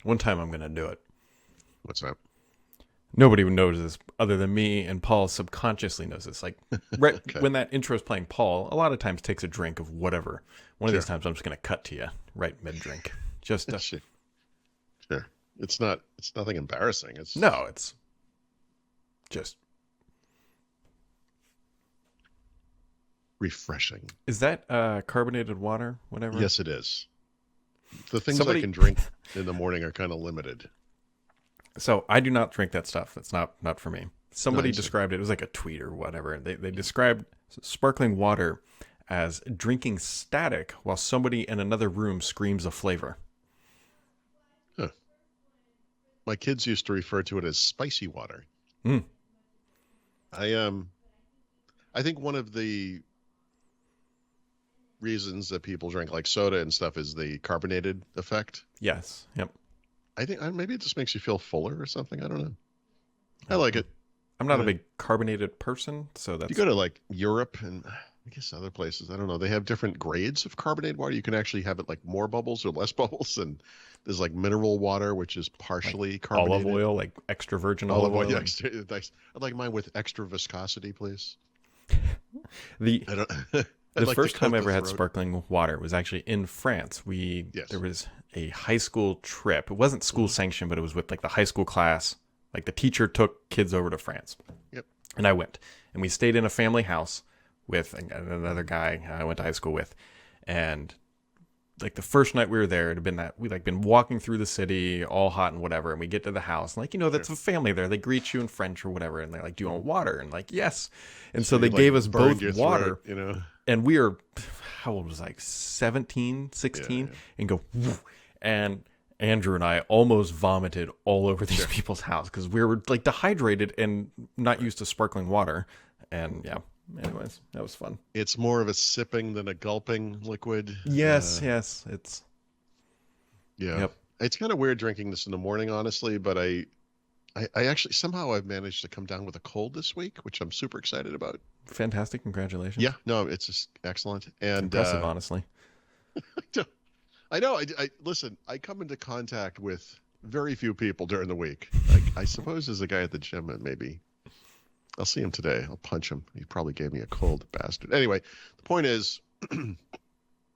One time I'm going to do it. What's that? Nobody knows this other than me, and Paul subconsciously knows this. Like, right Okay. when that intro is playing, Paul a lot of times takes a drink of whatever. One of these Sure. times I'm just going to cut to you right mid-drink. Just to, Sure. Sure. It's not. It's nothing embarrassing. no, it's just, refreshing. is that carbonated water, whatever? Yes, it is. The things I Somebody, can drink in the morning are kind of limited. so I do not drink that stuff. It's not for me. No, Somebody I see. described it. It was like a tweet or whatever. They described sparkling water as drinking static while somebody in another room screams a flavor. Huh. My kids used to refer to it as spicy water. Mm, I I think one of the reasons that people drink like soda and stuff is the carbonated effect. yes. Yep. I think maybe it just makes you feel fuller or something. I don't know. I like it. I'm You not a know, big carbonated person, so you that's go to like Europe and I guess other places, I don't know. They have different grades of carbonated water. You can actually have it like more bubbles or less bubbles, and there's like mineral water, which is like partially olive carbonated. oil, like extra virgin olive Olive oil, oil. yeah, And nice. I'd like mine with extra viscosity, please. the I don't. I'd the like to first time coat I the ever had throat. sparkling water was actually in France. There Yes. was a high school trip. It wasn't school Hmm. sanctioned, but it was with like the high school class. Like the teacher took kids over to France, Yep. and I went, and we stayed in a family house with another guy I went to high school with, and like the first night we were there, it had been that we like been walking through the city, all hot and whatever, and we get to the house, and like Sure. that's a family there. They greet you in French or whatever, and they're like, "Do you Hmm. want water?" And like, yes, and So so they you like gave us burned both your throat, water, you know? and we are how old was I, like 17, Yeah, 16, yeah. and go, "Woof," and Andrew and I almost vomited all over these Sure. people's house because we were like dehydrated and not used to sparkling water, and yeah. Anyways, that was fun. It's more of a sipping than a gulping liquid. Yes, yes, it's Yeah. yep, It's kind of weird drinking this in the morning, honestly, but I actually somehow I've managed to come down with a cold this week, which I'm super excited about. fantastic. Congratulations. Yeah, no, it's just excellent. And Impressive, honestly. I know, listen, I come into contact with very few people during the week. I suppose there's a guy at the gym and maybe I'll see him today. I'll punch him. He probably gave me a cold, bastard. Anyway, the point is, I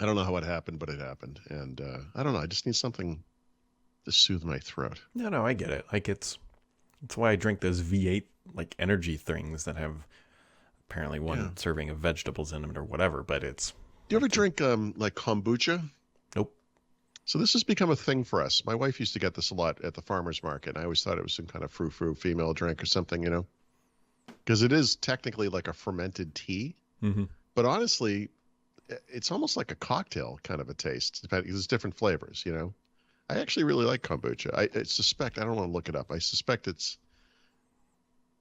don't know how it happened, but it happened. And I don't know. I just need something to soothe my throat. No, no, I get it. Like it's why I drink those V8 like energy things that have apparently Yeah. one serving of vegetables in them or whatever. But it's Do you ever like drink like kombucha? nope. So this has become a thing for us. My wife used to get this a lot at the farmer's market. And I always thought it was some kind of frou-frou female drink or something, you know, because it is technically like a fermented tea. Hmm. But honestly, it's almost like a cocktail kind of a taste. Depending, there's different flavors, you know. I actually really like kombucha. I suspect, I don't want to look it up. I suspect it's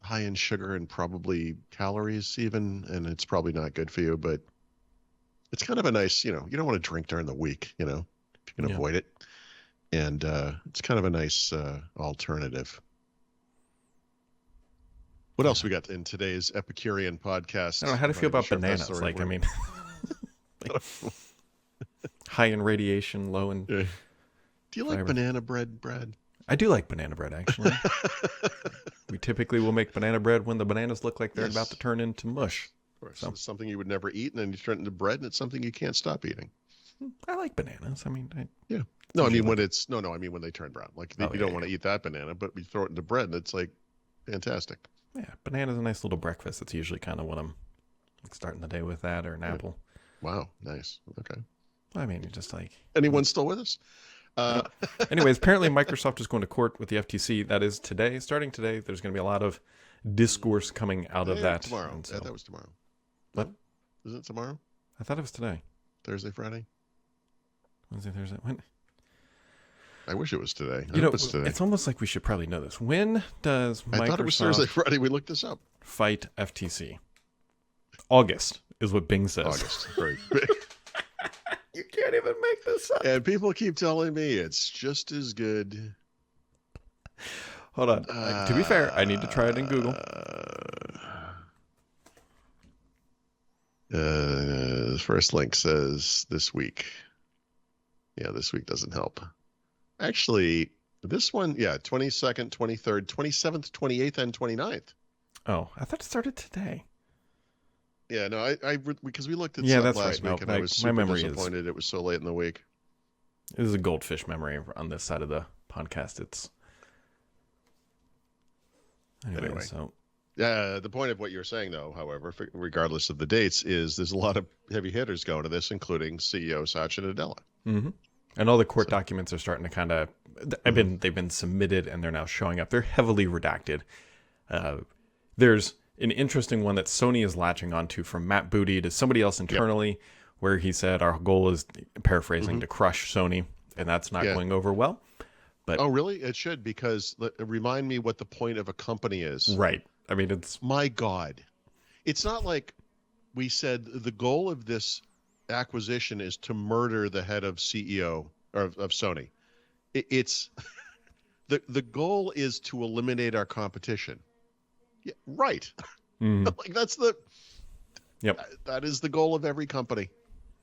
high in sugar and probably calories even, and it's probably not good for you, but it's kind of a nice, you know, you don't want to drink during the week, you know, if you can Yeah. avoid it. And it's kind of a nice alternative. What else Yeah. we got in today's Epicurean podcast? I don't know how to I'm not feel even about sure if that's bananas. the right Like I word. mean, like, high in radiation, low in Yeah. Do you like fiber. banana bread, Brad? I do like banana bread actually. We typically will make banana bread when the bananas look like they're about to Yes. turn into mush. Of course, So it's something you would never eat, and then you turn it into bread, and it's something you can't stop eating. I like bananas. I mean, Yeah. it's No, I usually mean when like it's no, I mean when they turn brown. Like oh you yeah, don't want to eat that banana, but we throw it into bread, and it's like fantastic. yeah. Banana's a nice little breakfast. It's usually kind of what I'm like starting the day with that or an Yeah. apple. Wow, nice. Okay. I mean, you're just like Anyone still with us? I Uh, don't. Anyways, apparently Microsoft is going to court with the FTC. That is today. Starting today, there's going to be a lot of discourse coming out of that. tomorrow. And Yeah, so, that was tomorrow. what? No? Isn't it tomorrow? I thought it was today. Thursday, Friday? Wednesday, Thursday. When? I wish it was today. I You know, hope it's today. it's almost like we should probably know this. When does I thought it was Thursday, Microsoft Friday. We looked this up. fight FTC? August is what Bing says. August. Very big. You can't even make this up. And people keep telling me it's just as good. Hold on. To be fair, I need to try it in Google. The first link says this week. Yeah, this week doesn't help. Actually, This one, yeah, 22nd, 23rd, 27th, 28th, and 29th. Oh, I thought it started today. Yeah, no, because we looked at Yeah, stuff that's last right. No, week, and I was my super memory is disappointed it was so late in the week. a goldfish memory on this side of the podcast. It's Anyway, so the point of what you're saying, though, however, regardless of the dates, is there's a lot of heavy hitters going to this, including CEO Satya Nadella. mm-hmm. And all the court documents are starting to kind of they've been submitted and they're now showing up. They're heavily redacted. There's an interesting one that Sony is latching onto from Matt Booty to somebody else internally, where he said our goal is, paraphrasing, to crush Sony, and that's not going over well. But oh, really? It should, because remind me what the point of a company is. Right. I mean, it's my God. It's not like we said the goal of this acquisition is to murder the head of CEO of Sony. It's the goal is to eliminate our competition. Yeah, right. Like that's that is the goal of every company.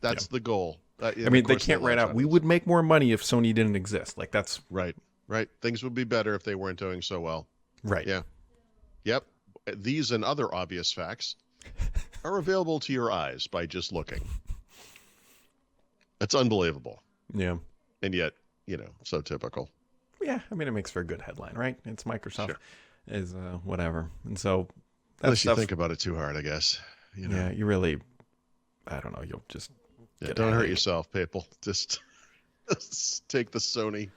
That's the goal. I mean, they can't write out, we would make more money if Sony didn't exist. Like that's right. Things would be better if they weren't doing so well. Right. Yeah. Yep. These and other obvious facts are available to your eyes by just looking. It's unbelievable. Yeah. And yet, so typical. Yeah. I mean, it makes for a good headline, right? It's Microsoft is whatever. And so unless you think about it too hard, I guess. Yeah, you really, I don't know. You'll just don't hurt yourself, people. Just take the Sony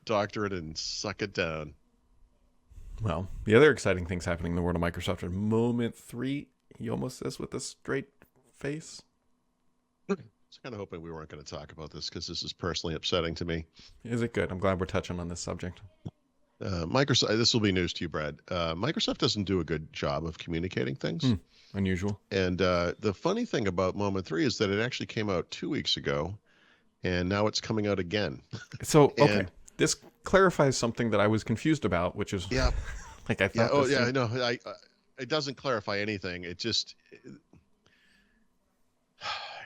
doctorate and suck it down. Well, the other exciting things happening in the world of Microsoft are Moment 3. He almost says with a straight face. I was kind of hoping we weren't going to talk about this because this is personally upsetting to me. Is it good? I'm glad we're touching on this subject. Microsoft, this will be news to you, Brad. Microsoft doesn't do a good job of communicating things. Unusual. And the funny thing about Moment 3 is that it actually came out 2 weeks ago, and now it's coming out again. So, okay. This clarifies something that I was confused about, which is like I thought. It doesn't clarify anything. It just,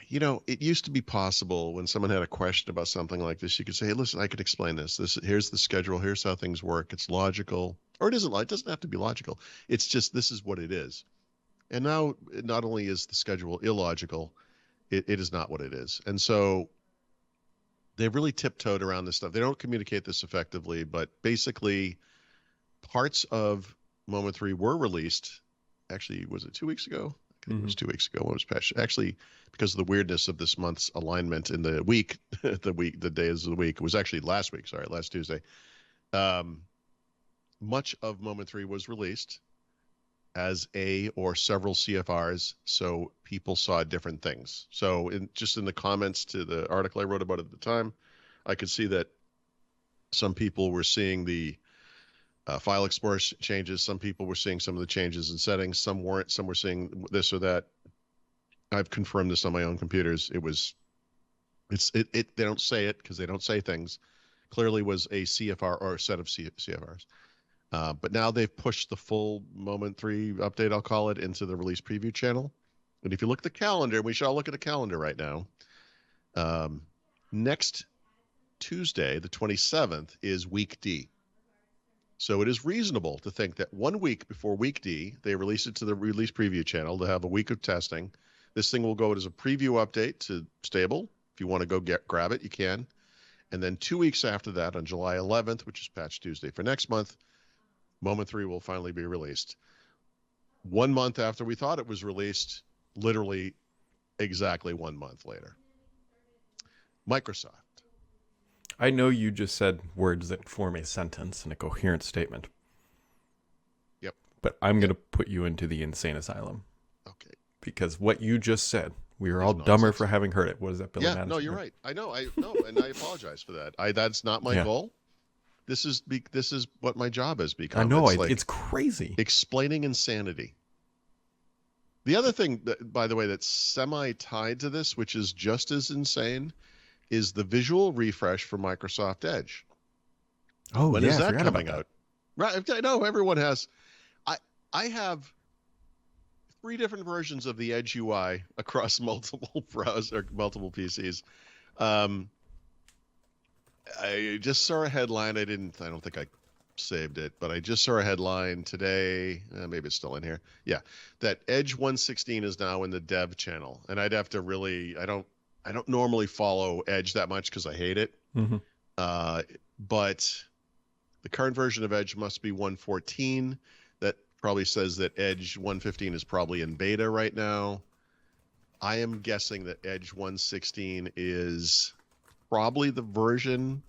it used to be possible when someone had a question about something like this, you could say, hey, listen, I could explain this. Here's the schedule. Here's how things work. It's logical, or it isn't. It doesn't have to be logical. It's just, this is what it is. And now not only is the schedule illogical, it is not what it is. And so they've really tiptoed around this stuff. They don't communicate this effectively, but basically parts of Moment 3 were released. Actually, was it 2 weeks ago? It was 2 weeks ago when it was patched. Actually, because of the weirdness of this month's alignment in the week, the days of the week, it was actually last Tuesday. Much of Moment 3 was released as a or several CFRs, so people saw different things. So in the comments to the article I wrote about it at the time, I could see that some people were seeing the file explorer changes. Some people were seeing some of the changes in settings. Some weren't. Some were seeing this or that. I've confirmed this on my own computers. They don't say it because they don't say things. Clearly was a CFR or a set of CFRs. But now they've pushed the full Moment 3 update, I'll call it, into the release preview channel. And if you look at the calendar, we should all look at the calendar right now. Next Tuesday, the 27th, is week D. So it is reasonable to think that 1 week before week D, they release it to the release preview channel to have a week of testing. This thing will go as a preview update to stable. If you want to go grab it, you can. And then 2 weeks after that, on July 11th, which is Patch Tuesday for next month, Moment 3 will finally be released. 1 month after we thought it was released, literally exactly 1 month later. Microsoft. I know you just said words that form a sentence and a coherent statement. Yep. But I'm going to put you into the insane asylum. Okay. Because what you just said, we are all dumber for having heard it. What is that, Billy Madison? No, you're right. I know. And I apologize for that. That's not my goal. This is what my job has become. I know. It's crazy. Explaining insanity. The other thing, by the way, that's semi-tied to this, which is just as insane, is the visual refresh for Microsoft Edge. Oh, when is that coming out? Right. I know everyone has. I have 3 different versions of the Edge UI across multiple browsers, multiple PCs. I just saw a headline. I don't think I saved it, but I just saw a headline today. Maybe it's still in here. Yeah, that Edge 116 is now in the dev channel, and I'd have to really. I don't normally follow Edge that much because I hate it. Mm-hmm. But the current version of Edge must be 114. That probably says that Edge 115 is probably in beta right now. I am guessing that Edge 116 is probably the version.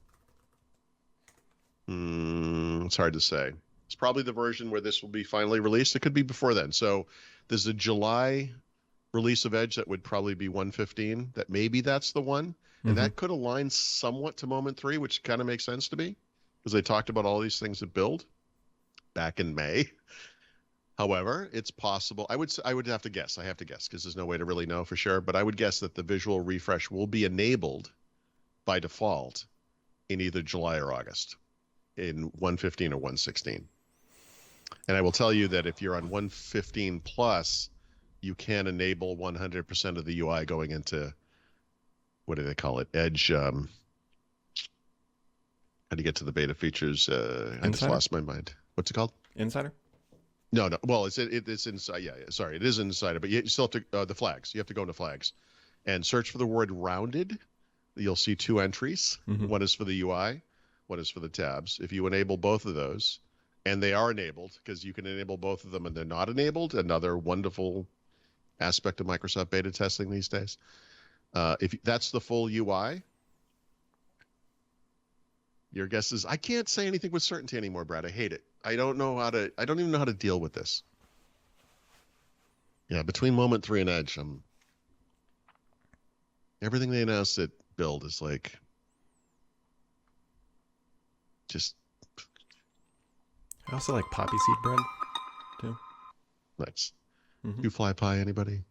It's hard to say. It's probably the version where this will be finally released. It could be before then. So there's a July release of Edge that would probably be 115. That maybe that's the one. And that could align somewhat to Moment 3, which kind of makes sense to me because they talked about all these things that build back in May. However, it's possible. I would have to guess. I have to guess because there's no way to really know for sure. But I would guess that the visual refresh will be enabled by default in either July or August in 115 or 116. And I will tell you that if you're on 115 plus, you can enable 100% of the UI going into, what do they call it? Edge. How do you get to the beta features? I just lost my mind. What's it called? Insider? No. Well, it's inside. Yeah. Sorry, it is Insider, but you still have to the flags. You have to go into flags, and search for the word rounded. You'll see 2 entries. One is for the UI, one is for the tabs. If you enable both of those, and they are enabled, because you can enable both of them and they're not enabled, another wonderful aspect of Microsoft beta testing these days. If that's the full UI, your guess is I can't say anything with certainty anymore, Brad. I hate it. I don't even know how to deal with this. Yeah, between Moment 3 and Edge, everything they announced at Build is like just. I also like poppy seed bread too. Nice. You fly pie, anybody?